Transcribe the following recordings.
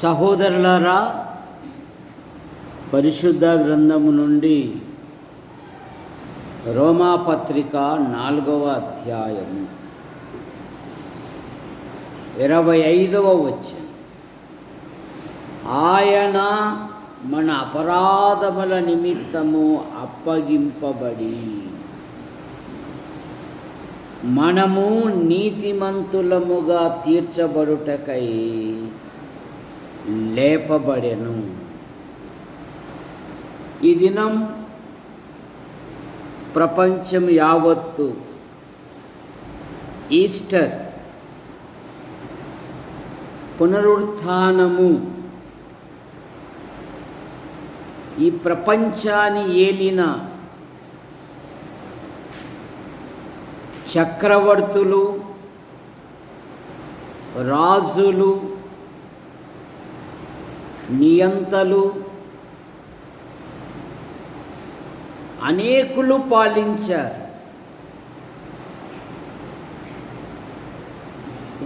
సహోదరులారా, పరిశుద్ధ గ్రంథము నుండి రోమాపత్రిక 4వ అధ్యాయము 25వ వచనం. ఆయన మన అపరాధముల నిమిత్తము అప్పగింపబడి మనము నీతిమంతులముగా తీర్చబడుటకై లేపబడెను. ఈ దినం ప్రపంచం యావత్తు ఈస్టర్ పునరుత్థానము ఈ ప్రపంచాన్ని ఏలిన చక్రవర్తులు, రాజులు, నియంతలు అనేకులు పాలించారు.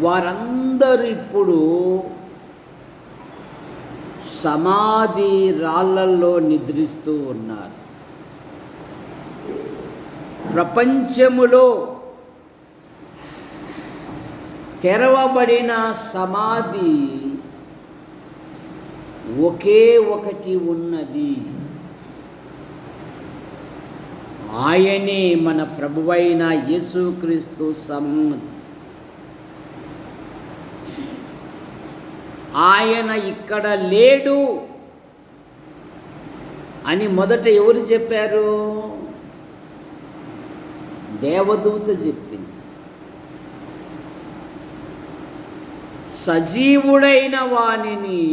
వారందరూ ఇప్పుడు సమాధి రాళ్ళల్లో నిద్రిస్తూ ఉన్నారు. ప్రపంచములో తెరవబడిన సమాధి ఒకే ఒకటి ఉన్నది. ఆయనే మన ప్రభువైన యేసుక్రీస్తు సమాధి. ఆయన ఇక్కడ లేడు అని మొదట ఎవరు చెప్పారు? దేవదూత చెప్పింది. సజీవుడైన వానిని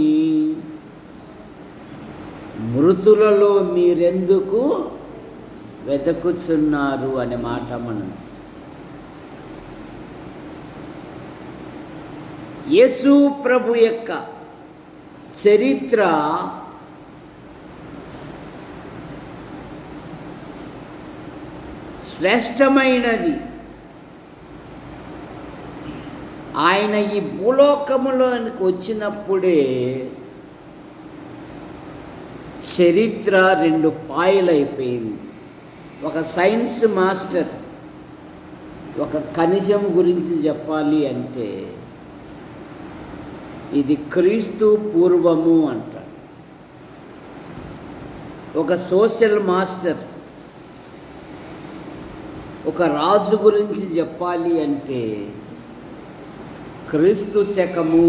మృతులలో మీరెందుకు వెతుకుచున్నారు అనే మాట మనం చూస్తాం. యేసు ప్రభు యొక్క చరిత్ర శ్రేష్టమైనది. ఆయన ఈ భూలోకములోనికి వచ్చినప్పుడే చరిత్ర 2 పాయలైపోయింది. ఒక సైన్స్ మాస్టర్ ఒక ఖనిజం గురించి చెప్పాలి అంటే ఇది క్రీస్తు పూర్వము అంటారు. ఒక సోషల్ మాస్టర్ ఒక రాజు గురించి చెప్పాలి అంటే క్రీస్తు శకము,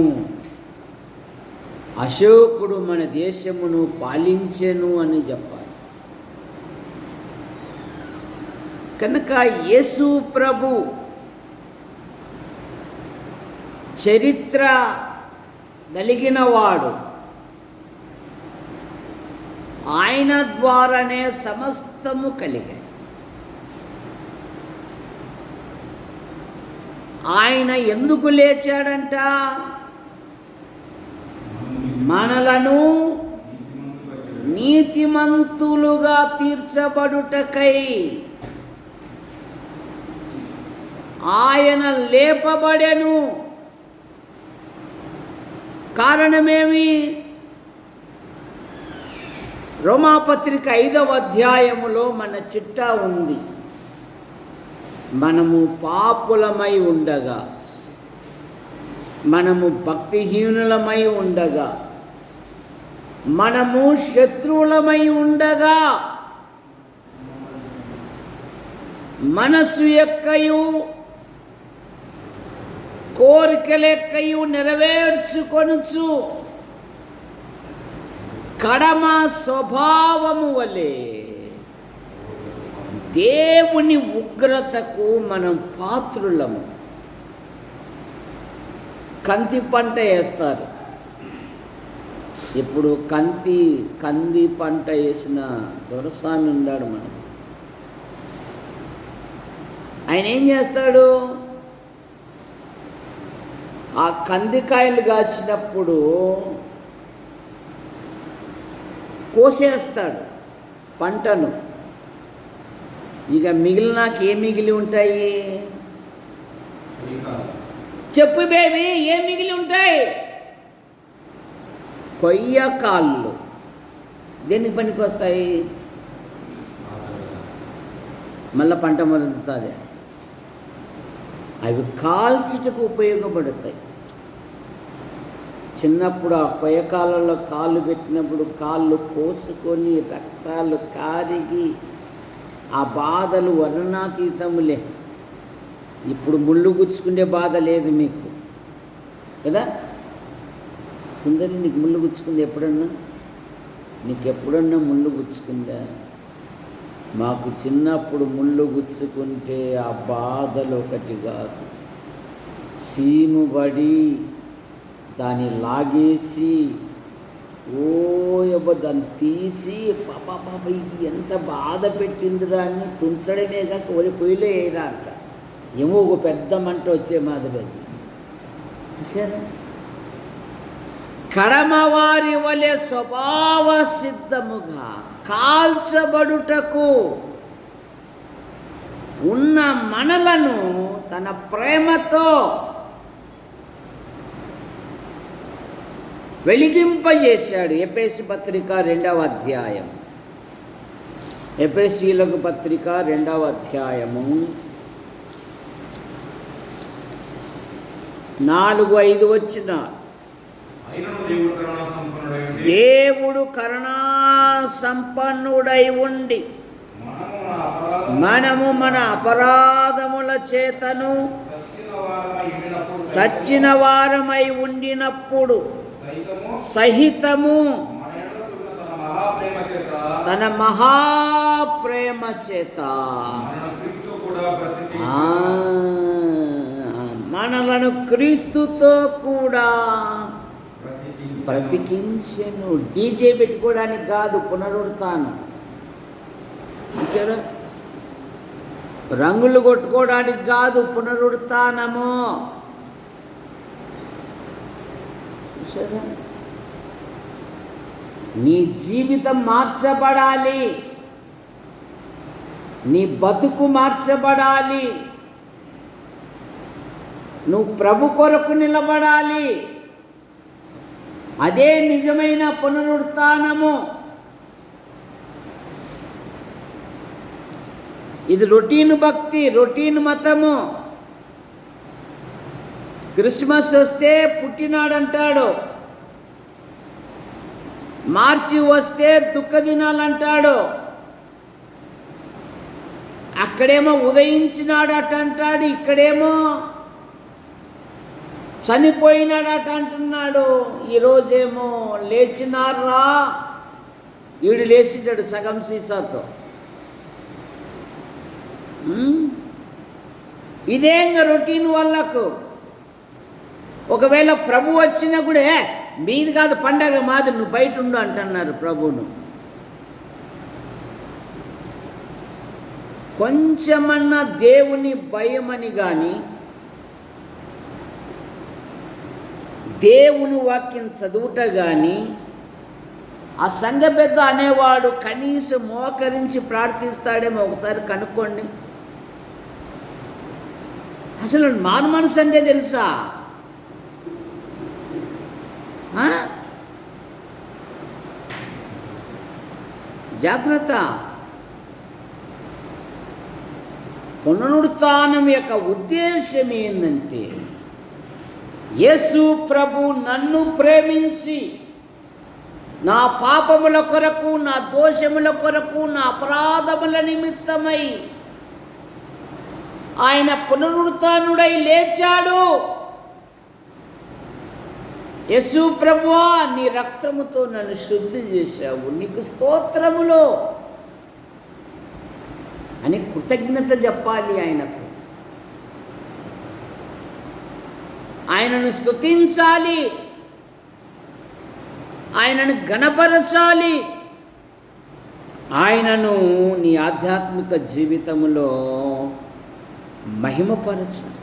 అశోకుడు మన దేశమును పాలించెను అని చెప్పాలి. కనుక యేసు ప్రభు చరిత్ర కలిగినవాడు. ఆయన ద్వారానే సమస్తము కలిగాయి. ఆయన ఎందుకు లేచాడంట? మనలను నీతిమంతులుగా తీర్చబడుటకై. ఆయన లేపబడెను. కారణమేమి? రోమాపత్రిక 5వ అధ్యాయములో మన చిట్టా ఉంది. మనము పాపులమై ఉండగా, మనము భక్తిహీనులమై ఉండగా, మనము శత్రువులమై ఉండగా, మనసు యొక్కయు కోరికలెక్కయు నెరవేర్చుకొనుచు కడమ స్వభావము వలె దేవుని ఉగ్రతకు మనం పాత్రులము. కంది పంట వేస్తారు, ఇప్పుడు కంది పంట వేసిన దొరస్వామి ఉన్నాడు మనకు. ఆయన ఏం చేస్తాడు, ఆ కందికాయలు కాసినప్పుడు కోసేస్తాడు పంటను. ఇక మిగిలినాక ఏ మిగిలి ఉంటాయి చెప్పు బేబీ, ఏం మిగిలి ఉంటాయి? కొయ్యకాళ్ళు. దేనికి పనికి వస్తాయి? మళ్ళీ పంట మొదలుతుంది. అవి కాల్చుటకు ఉపయోగపడతాయి. చిన్నప్పుడు ఆ కొయ్యకాలలో కాళ్ళు పెట్టినప్పుడు కాళ్ళు కోసుకొని రక్తాలు కారిగి ఆ బాధలు వర్ణనాతీతములే. ఇప్పుడు ముళ్ళు గుచ్చుకునే బాధ లేదు మీకు కదా. సుందరి, నీకు ముళ్ళు గుచ్చుకుంది ఎప్పుడన్నా? నీకు ఎప్పుడన్నా ముళ్ళు గుచ్చుకుందా? మాకు చిన్నప్పుడు ముళ్ళు గుచ్చుకుంటే ఆ బాధలు ఒకటి కాదు. సీముబడి దాన్ని లాగేసి దాన్ని తీసి పాప ఇది ఎంత బాధ పెట్టిందిరా అని తుంచడమే కాక ఒరి పొయ్యిలో వేయరా అంట. ఏమో ఒక పెద్ద మంట వచ్చే మాదిరి అది. చూసారా? కడమవారి వలె స్వభావ సిద్ధముగా కాల్చబడుటకు ఉన్న మనలను తన ప్రేమతో వెలిగింపజేశాడు. ఎఫెసీ పత్రిక 2వ అధ్యాయం. ఎఫెసీలకు పత్రిక 2వ అధ్యాయము 4-5 వచ్చిన. దేవుడు కరుణా సంపన్నుడై ఉండి మనము మన అపరాధముల చేతను సచ్చిన వారమై ఉండినప్పుడు సహితము తన మహాప్రేమ చేత మనలను క్రీస్తుతో కూడా బ్రతికించెను. డీజే పెట్టుకోవడానికి కాదు, పునరుత్థానం. చూసారా? రంగులు కొట్టుకోవడానికి కాదు, పునరుత్థానము. చూసారా? నీ జీవితం మార్చబడాలి, నీ బతుకు మార్చబడాలి, నువ్వు ప్రభు కొరకు నిలబడాలి. అదే నిజమైన పునరుత్థానము. ఇది రొటీన్ భక్తి, రొటీన్ మతము. క్రిస్మస్ వస్తే పుట్టినాడంటాడు, మార్చి వస్తే దుఃఖ దినాలంటాడు, అక్కడేమో ఉదయించినాడట అంటాడు, ఇక్కడేమో చనిపోయినాడట అంటున్నాడు. ఈరోజేమో లేచినారా, ఈడు లేచినాడు సగం సీసాతో. ఇదేంగా రొటీన్ వాళ్ళకు. ఒకవేళ ప్రభు వచ్చినా కూడా మీది కాదు పండగ, మాది, నువ్వు బయట ఉండు అంటున్నారు ప్రభువును. కొంచెమన్నా దేవుని భయమని కానీ, దేవుని వాక్యం చదువుట కానీ, ఆ సంఘ పెద్ద అనేవాడు కనీసం మోకరించి ప్రార్థిస్తాడేమో ఒకసారి కనుక్కోండి. అసలు మారు మనసు అంటే తెలుసా? జాగ్రత్త. పునరుత్థానం యొక్క ఉద్దేశం ఏంటంటే, యేసు ప్రభు నన్ను ప్రేమించి నా పాపముల కొరకు, నా దోషముల కొరకు, నా అపరాధముల నిమిత్తమై ఆయన పునరుత్థానుడై లేచాడు. యేసు ప్రభువా, నీ రక్తముతో నన్ను శుద్ధి చేశావు, నీకు స్తోత్రములు అని కృతజ్ఞత చెప్పాలి ఆయనకు. ఆయనను స్తుతించాలి. ఆయనను ఘనపరచాలి. ఆయనను నీ ఆధ్యాత్మిక జీవితంలో మహిమపరచాలి.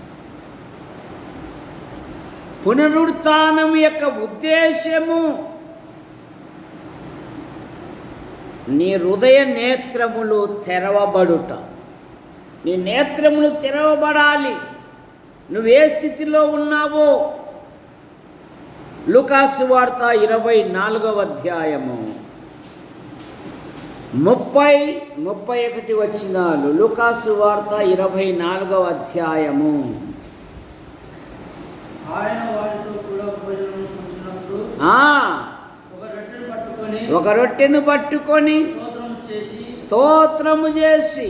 పునరుత్థానం యొక్క ఉద్దేశము నీ హృదయ నేత్రములు తెరవబడుట. నీ నేత్రములు తెరవబడాలి. నువ్వే స్థితిలో ఉన్నావో. లూకాసు వార్త 24వ అధ్యాయము 30-31 వచనాలు. లూకాసు వార్త 24వ అధ్యాయము. ఆయన వారితో కూడా భోజనం చేసినప్పుడు ఒక రొట్టెను పట్టుకొని స్తోత్రము చేసి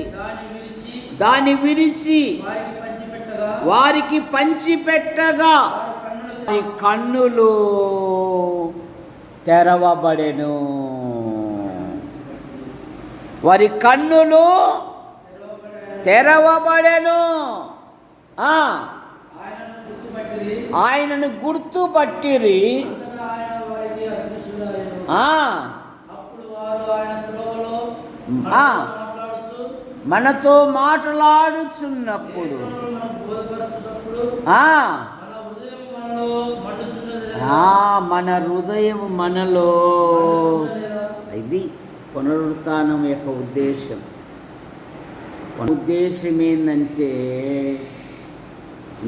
దాని విరిచి వారికి పంచిపెట్టగా వారి కన్నులు తెరవబడెను. వారి కన్నులు తెరవబడెను. ఆయనను గుర్తుపట్టిరి. మనతో మాట్లాడుచున్నప్పుడు మన హృదయం మనలో. ఇది పునరుత్థానం యొక్క ఉద్దేశం. ఉద్దేశం ఏంటంటే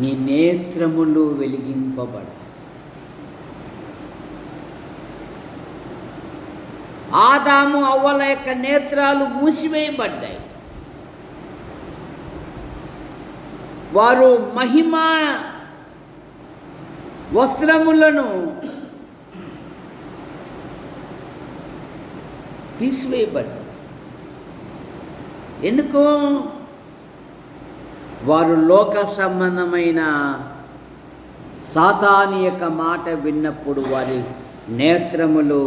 నీ నేత్రములు వెలిగింపబడాలి. ఆదాము అవ్వల యొక్క నేత్రాలు మూసివేయబడ్డాయి. వారు మహిమ వస్త్రములను తీసివేయబడ్డారు. ఎందుకు? వారు లోక సంబంధమైన సాతాను యొక్క మాట విన్నప్పుడు వారి నేత్రములు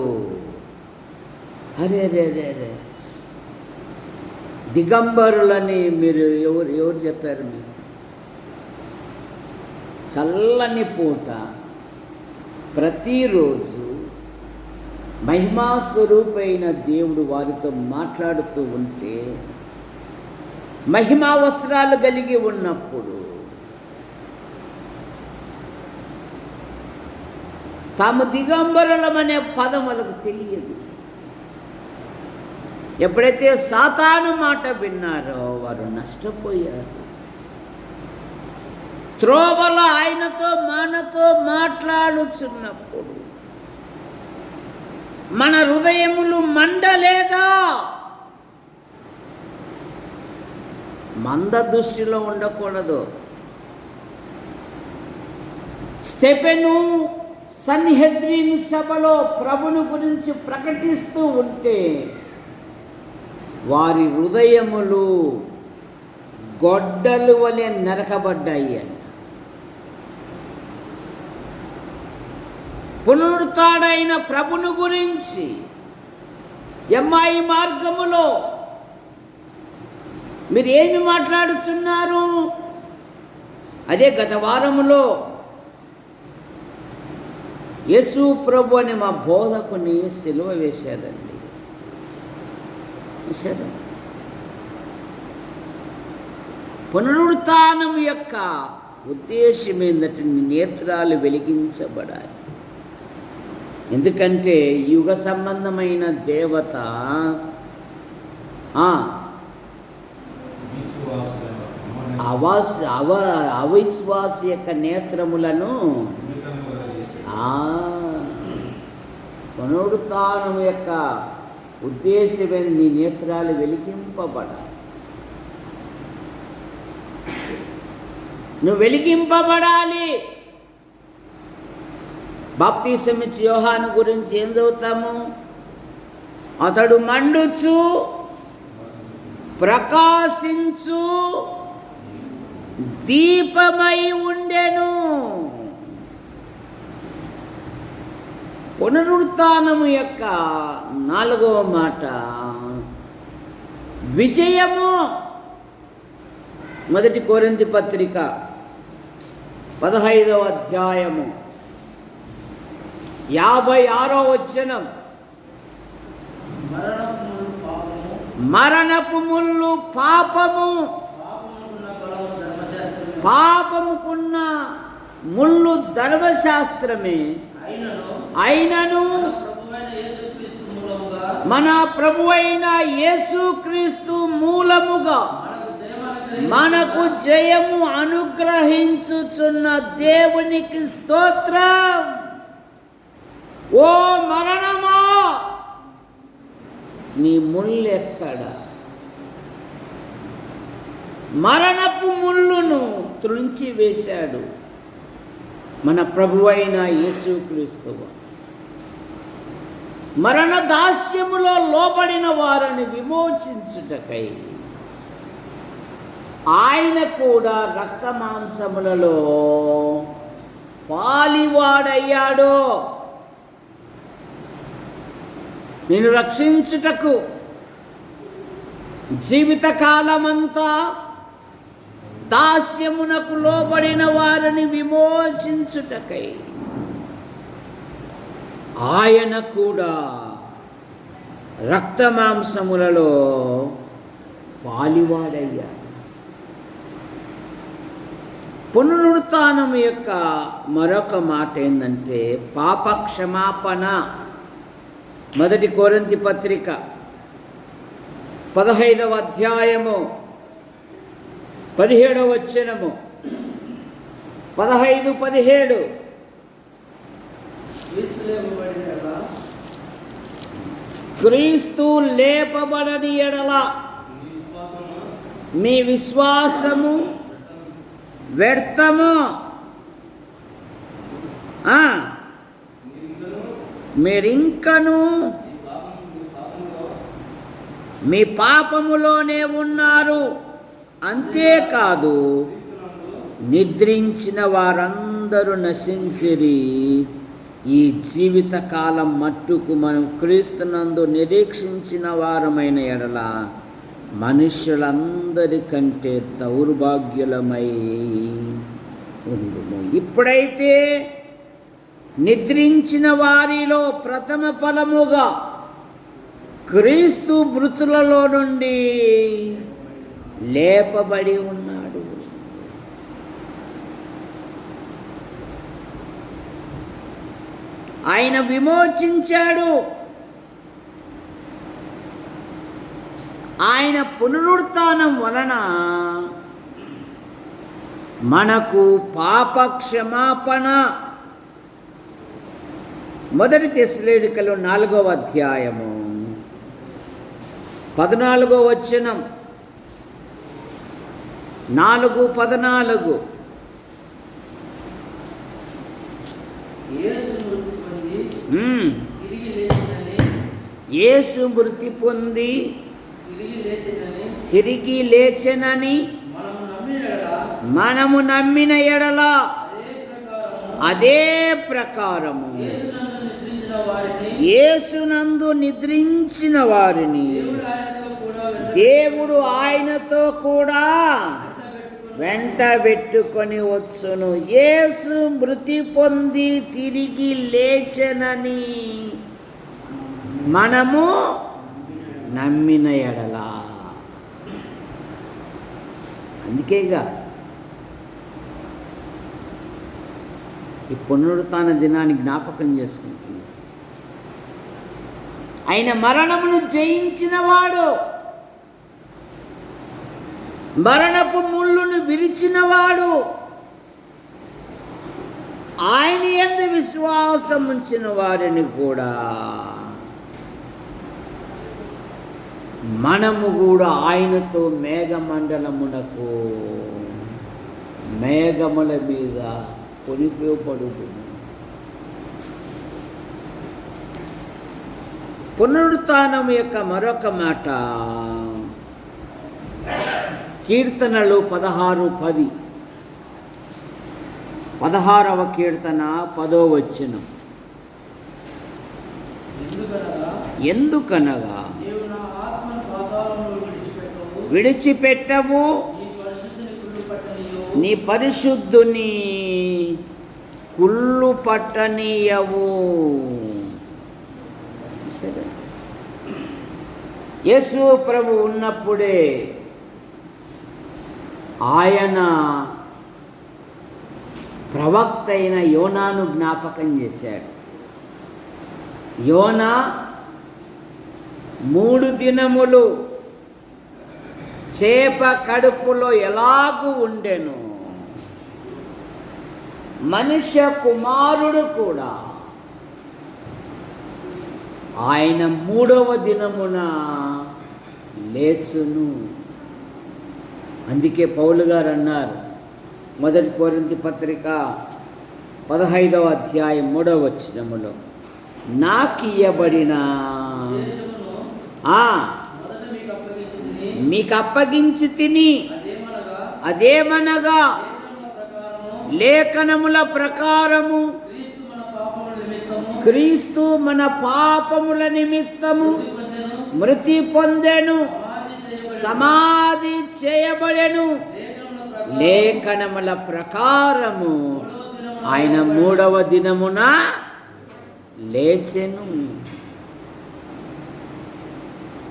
అరే దిగంబరులని మీరు ఎవరు చెప్పారు? మీరు చల్లని పూట ప్రతిరోజు మహిమాస్వరూపైన దేవుడు వారితో మాట్లాడుతూ ఉంటే, మహిమా వస్త్రాలు కలిగి ఉన్నప్పుడు తాము దిగంబరులమనే పదం వాళ్ళకు తెలియదు. ఎప్పుడైతే సాతాను మాట విన్నారో వారు నష్టపోయారు. త్రోవలో ఆయనతో మనతో మాట్లాడుచున్నప్పుడు మన హృదయములు మండలేదా? మంద దృష్టిలో ఉండకూడదు. స్తెఫెను సన్హెద్రిన్ సభలో ప్రభుని గురించి ప్రకటిస్తూ ఉంటే వారి హృదయములు గొడ్డలు వలె నరకబడ్డాయి అంట. పునరుత్థానమైన ప్రభుని గురించి ఎమ్మాయి మార్గములో మీరు ఏమి మాట్లాడుతున్నారు? అదే గత వారములో యేసు ప్రభు అని మా బోధకుని సిలువ వేశారండి. వేశారు. పునరుత్థానం యొక్క ఉద్దేశం ఏంటంటే నేత్రాలు వెలిగించబడాలి. ఎందుకంటే యుగ సంబంధమైన దేవత అవిశ్వాస యొక్క నేత్రములను పునరుత్థానం యొక్క ఉద్దేశమైన నీ నేత్రాలు వెలిగింపబడాలి. నువ్వు వెలిగింపబడాలి. బాప్తీసం ఇచ్చి యోహాను గురించి ఏం చదువుతాము? అతడు మండుచు ప్రకాశించు దీపమై ఉండెను. పునరుత్థానము యొక్క 4వ మాట విజయము. 1 కొరింథీ పత్రిక 15వ అధ్యాయము 56వ వచనం. మరణపు ముళ్ళు పాపము, మరణపు ముళ్ళు పాపము, పాపముకున్న ముళ్ళు పాపముకున్న ముళ్ళు ధర్మశాస్త్రమే. ధర్మశాస్త్రమే అయినను మన ప్రభువైన యేసుక్రీస్తు మూలముగా మనకు జయము అనుగ్రహించుచున్న దేవునికి స్తోత్రం. ఓ మరణమా, నీ ముళ్ళు ఎక్కడ? మరణపు ముళ్ళును త్రుంచి వేశాడు మన ప్రభువైన యేసుక్రీస్తు. మరణ దాస్యములో లోబడిన వారిని విమోచించుటకై ఆయన కూడా రక్త మాంసములలో పాలివాడయ్యాడు. నేను రక్షించుటకు జీవితకాలమంతా దాస్యమునకు లోబడిన వారిని విమోచించుటకై ఆయన కూడా రక్త మాంసములలో పాలివాడయ్యాడు. పునరుత్థానం యొక్క మరొక మాట ఏంటంటే పాప క్షమాపణ. 1 కొరింథీ పత్రిక 15వ అధ్యాయము 17వ వచనము. 15-17. క్రీస్తు లేపబడని ఎడల మీ విశ్వాసము వ్యర్థము. మీరింకను మీ పాపములోనే ఉన్నారు. అంతేకాదు నిద్రించిన వారందరూ నశించిరి. ఈ జీవితకాలం మట్టుకు మనం క్రీస్తునందు నిరీక్షించిన వారమైన ఎడల మనుష్యులందరికంటే దౌర్భాగ్యులమై ఉందుము. ఇప్పుడైతే నిద్రించిన వారిలో ప్రథమ ఫలముగా క్రీస్తు మృతులలో నుండి లేపబడి ఉన్నాడు. ఆయన విమోచించాడు. ఆయన పునరుత్థానం వలన మనకు పాప క్షమాపణ. 1 తెస్సలోనికలు 4వ అధ్యాయము 14వ వచనం. 4:14. యేసు మృతి పొంది తిరిగి లేచెనని మనము నమ్మిన ఎడల అదే ప్రకారము యేసునందు నిద్రించిన వారిని దేవుడు ఆయనతో కూడా వెంట పెట్టుకొని వచ్చును. యేసు మృతి పొంది తిరిగి లేచెనని మనము నమ్మిన ఎడల. అందుకేగా ఈ పునరుత్థాన దినాన్ని జ్ఞాపకం చేసుకుంటున్నాం. ఆయన మరణమును జయించినవాడు, మరణపు ముళ్ళును విరిచినవాడు, ఆయన యందు విశ్వాసం ఉంచిన వారిని కూడా మనము కూడా ఆయనతో మేఘమండలమునకు మేఘముల మీద కొనిపోబడుతుంది. పునరుత్థానం యొక్క మరొక మాట కీర్తనలు 16:10. 16వ కీర్తన 10వ వచనం. ఎందుకనగా విడిచిపెట్టవు నీ పరిశుద్ధుని కుళ్ళు పట్టనీయవు. సరే, యేసు ప్రభు ఉన్నప్పుడే ఆయన ప్రవక్త అయిన యోనాను జ్ఞాపకం చేశాడు. యోనా 3 దినములు చేప కడుపులో ఎలాగూ ఉండెను, మనుష్య కుమారుడు కూడా ఆయన 3వ దినమున లేచును. అందుకే పౌలు గారు అన్నారు, 1 కొరింథీ పత్రిక 15వ అధ్యాయం 3వ వచనములో, నాకు ఇయ్యబడిన మీకు అప్పగించి తిని, అదేమనగా లేఖనముల ప్రకారము క్రీస్తు మన పాపముల నిమిత్తము మృతి పొందెను, సమాధి చేయబడెను, లేఖనముల ప్రకారము ఆయన 3వ దినమున లేచెను.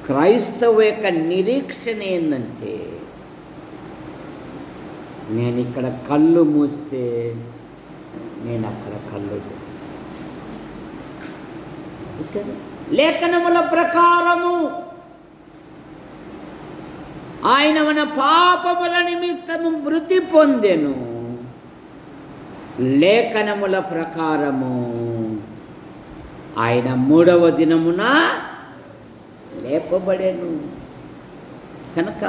క్రైస్తవ యొక్క నిరీక్షణ ఏంటంటే, నేను ఇక్కడ కళ్ళు మూస్తే నేను అక్కడ కళ్ళు తెరుస్తాను. లేఖనముల ప్రకారము ఆయన మన పాపముల నిమిత్తము మృతి పొందెను, లేఖనముల ప్రకారము ఆయన 3వ దినమున లేపబడెను. కనుక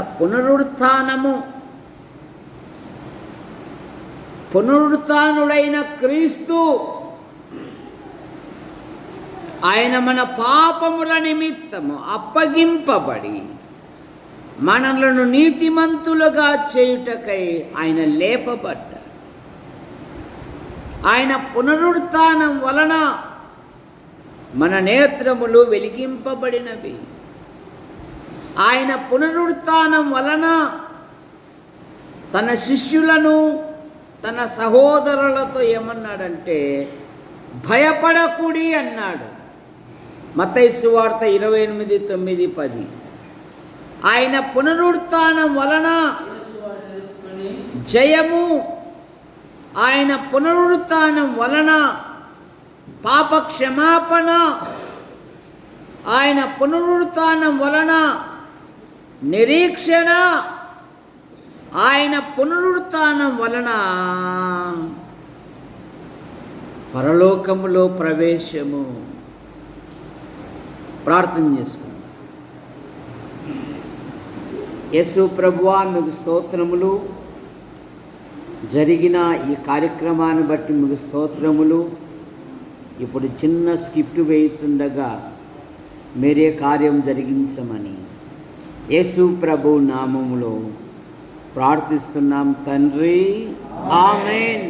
పునరుత్థానుడైన క్రీస్తు ఆయన మన పాపముల నిమిత్తము అప్పగింపబడి మనలను నీతిమంతులుగా చేయుటకై ఆయన లేపబడ్డాడు. ఆయన పునరుత్థానం వలన మన నేత్రములు వెలిగింపబడినవి. ఆయన పునరుత్థానం వలన తన శిష్యులను, తన సహోదరులతో ఏమన్నాడంటే, భయపడకుడి అన్నాడు. మత్తయి సువార్త 28:9-10. ఆయన పునరుత్థానం వలన జయము, ఆయన పునరుత్థానం వలన పాప క్షమాపణ, ఆయన పునరుత్థానం వలన నిరీక్షణ, ఆయన పునరుత్థానం వలన పరలోకములో ప్రవేశము. ప్రార్థన చేసుకుందాం. యేసు ప్రభువా, మీకు స్తోత్రములు. జరిగిన ఈ కార్యక్రమాన్ని బట్టి మీకు స్తోత్రములు. ఇప్పుడు చిన్న స్కిప్ట్ వేయుచుండగా మీరే కార్యం జరిగించమని యేసు ప్రభు నామములో ప్రార్థిస్తున్నాం తండ్రి. ఆమేన్.